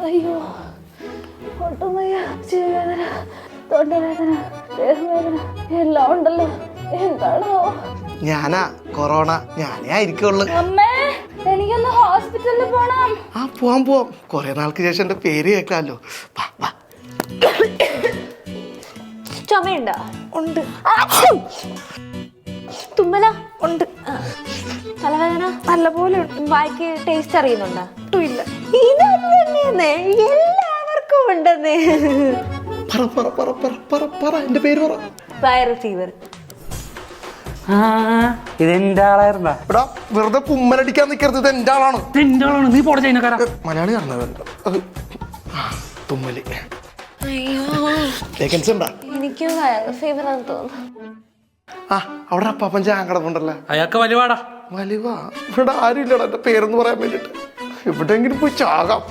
അയ്യോ, ഒട്ടും വയ്യ. ചെവിവേദന, തൊണ്ടവേദന, ദേഹവേദന എല്ലാം ഉണ്ടല്ലോ. എന്താണോ? ഞാനാ കൊറോണ. ഞാനേ ആയിരിക്കുള്ളു. അമ്മേ, എനിക്കൊന്ന് ഹോസ്പിറ്റലിൽ പോണം. ആ പോവാം. കൊറേ നാൾക്ക് ശേഷം എന്റെ പേര് കേൾക്കാമല്ലോ. ചുമയുണ്ടോ? ഉണ്ട്. തുമ്മല ഉണ്ട്. തലവേദന നല്ലപോലെ ഉണ്ട്. വായിക്ക് ടേസ്റ്റ് അറിയുന്നുണ്ടോ? ഇല്ല. ഇതന്നെ എല്ലാവർക്കും ഉണ്ടെന്നേ. പറ എന്റെ പേര് പറ. Viral fever. ഇതെന്റെ ആളായിരുന്നാ? എടാ, വെറുതെ കുമ്മലടിക്കാൻ നിൽക്കരുത്. ഇത് എന്റെ ആളാണ്. എന്റെ ആളാണ്. നീ പോടെ ചൈനക്കാരാ. മലയാളി തുമ്മല്. വേക്കൻസി ഉണ്ടാ? എനിക്ക് വൈറൽ ഫീവർ ആണെന്ന് തോന്നുന്നു. അവിടെ അപ്പാപ്പൻ ചാൻ കിടപ്പുണ്ടല്ലോ. അയാൾക്ക് വലിവാടാ. വലിവാ? ഇവിടെ ആരും ഇല്ലടാ എന്റെ പേരെന്ന് പറയാൻ വേണ്ടിട്ട്. എവിടെയെങ്കിലും പോയി ചാകാം.